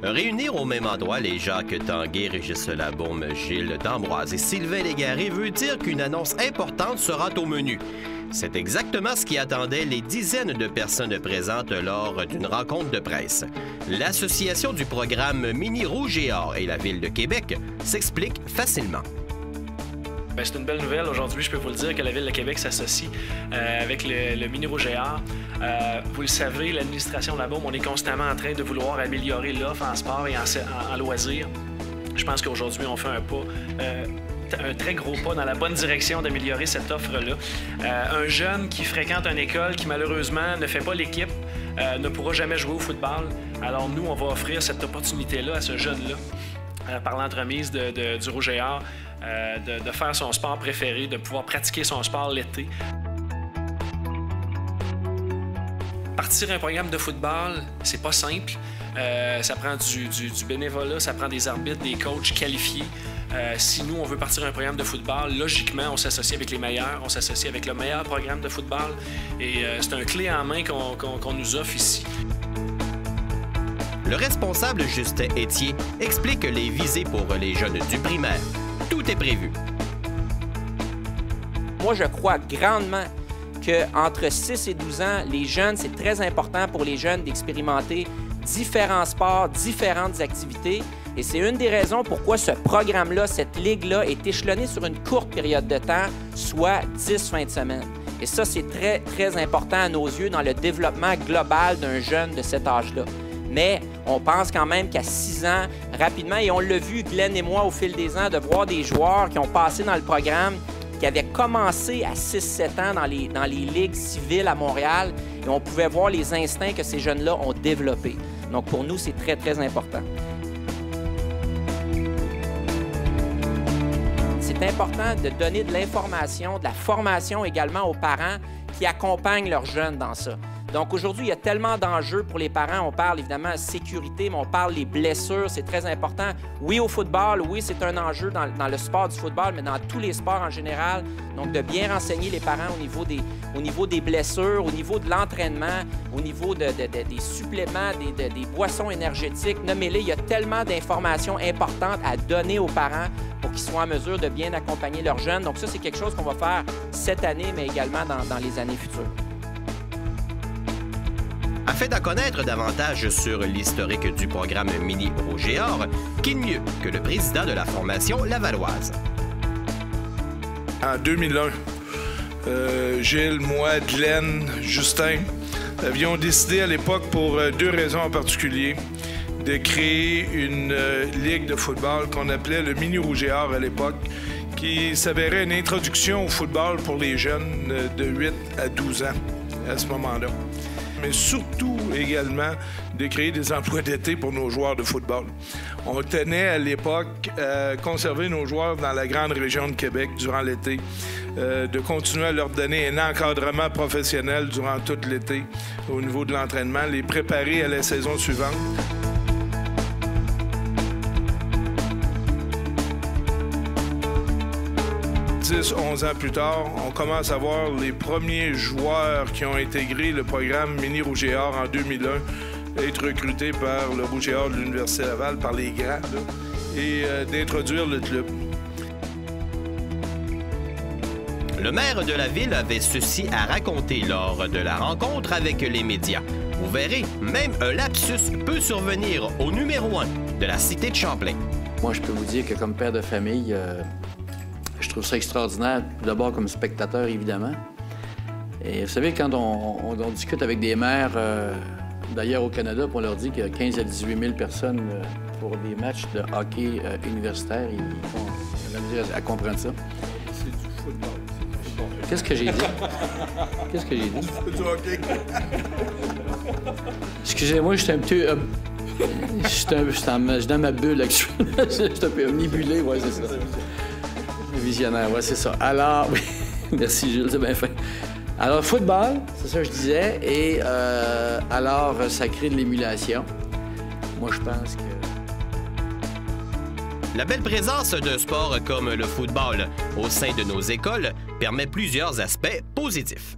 Réunir au même endroit les Jacques Tanguay, Régis Labaume, Gilles D'Ambroise et Sylvain Légaré veut dire qu'une annonce importante sera au menu. C'est exactement ce qui attendait les dizaines de personnes présentes lors d'une rencontre de presse. L'association du programme Mini Rouge et Or et la Ville de Québec s'explique facilement. C'est une belle nouvelle. Aujourd'hui, je peux vous le dire que la Ville de Québec s'associe avec le Mini Rouge et Or. Vous le savez, l'administration là-bas, on est constamment en train de vouloir améliorer l'offre en sport et en loisirs. Je pense qu'aujourd'hui, on fait un très gros pas dans la bonne direction d'améliorer cette offre-là. Un jeune qui fréquente une école qui, malheureusement, ne fait pas l'équipe, ne pourra jamais jouer au football. Alors nous, on va offrir cette opportunité-là à ce jeune-là, par l'entremise du Rouge et Or, de faire son sport préféré, de pouvoir pratiquer son sport l'été. Partir un programme de football, c'est pas simple. Ça prend du bénévolat, ça prend des arbitres, des coachs qualifiés. Si nous, on veut partir un programme de football, logiquement, on s'associe avec les meilleurs, on s'associe avec le meilleur programme de football. Et c'est un clé en main qu'on nous offre ici. Le responsable Justin Etier explique les visées pour les jeunes du primaire. Tout est prévu. Moi, je crois grandement qu'entre 6 et 12 ans, les jeunes, c'est très important pour les jeunes d'expérimenter différents sports, différentes activités. Et c'est une des raisons pourquoi ce programme-là, cette ligue-là, est échelonné sur une courte période de temps, soit 10 fins de semaine. Et ça, c'est très, très important à nos yeux dans le développement global d'un jeune de cet âge-là. Mais on pense quand même qu'à 6 ans, rapidement, et on l'a vu, Glenn et moi, au fil des ans, de voir des joueurs qui ont passé dans le programme, qui avaient commencé à 6-7 ans dans les ligues civiles à Montréal, et on pouvait voir les instincts que ces jeunes-là ont développés. Donc, pour nous, c'est très, très important. C'est important de donner de l'information, de la formation également aux parents qui accompagnent leurs jeunes dans ça. Donc aujourd'hui, il y a tellement d'enjeux pour les parents. On parle évidemment de sécurité, mais on parle des blessures, c'est très important. Oui, au football, oui, c'est un enjeu dans le sport du football, mais dans tous les sports en général. Donc de bien renseigner les parents au niveau des blessures, au niveau de l'entraînement, au niveau des suppléments, des boissons énergétiques. Nommez-les, il y a tellement d'informations importantes à donner aux parents pour qu'ils soient en mesure de bien accompagner leurs jeunes. Donc ça, c'est quelque chose qu'on va faire cette année, mais également dans les années futures. Afin d'en connaître davantage sur l'historique du programme Mini Rouge et Or, qui mieux que le président de la formation lavalloise? En 2001, Gilles, moi, Glenn, Justin avions décidé à l'époque, pour 2 raisons en particulier, de créer une ligue de football qu'on appelait le Mini Rouge et Or à l'époque, qui s'avérait une introduction au football pour les jeunes de 8 à 12 ans à ce moment-là. Mais surtout également de créer des emplois d'été pour nos joueurs de football. On tenait à l'époque à conserver nos joueurs dans la grande région de Québec durant l'été, de continuer à leur donner un encadrement professionnel durant tout l'été au niveau de l'entraînement, les préparer à la saison suivante. 10-11 ans plus tard, on commence à voir les premiers joueurs qui ont intégré le programme Mini Rouge et Or en 2001 être recrutés par le Rouge et Or de l'Université Laval, par les grands, là, et d'introduire le club. Le maire de la ville avait ceci à raconter lors de la rencontre avec les médias. Vous verrez, même un lapsus peut survenir au numéro 1 de la cité de Champlain. Moi, je peux vous dire que comme père de famille, je trouve ça extraordinaire, tout d'abord comme spectateur, évidemment. Et vous savez, quand on discute avec des maires, d'ailleurs au Canada, on leur dit qu'il y a 15 à 18 000 personnes pour des matchs de hockey universitaire, ils font la misère à comprendre ça. C'est du football. Qu'est-ce que j'ai dit? Qu'est-ce que j'ai dit? C'est du hockey. Excusez-moi, j'étais un petit... Je suis dans ma bulle actuellement. Je suis un peu omnibulé, ouais, c'est ça. Visionnaire, oui, c'est ça. Alors, oui, merci Jules, c'est bien fait. Alors, football, c'est ça que je disais, et alors, ça crée de l'émulation. Moi, je pense que... La belle présence d'un sport comme le football au sein de nos écoles permet plusieurs aspects positifs.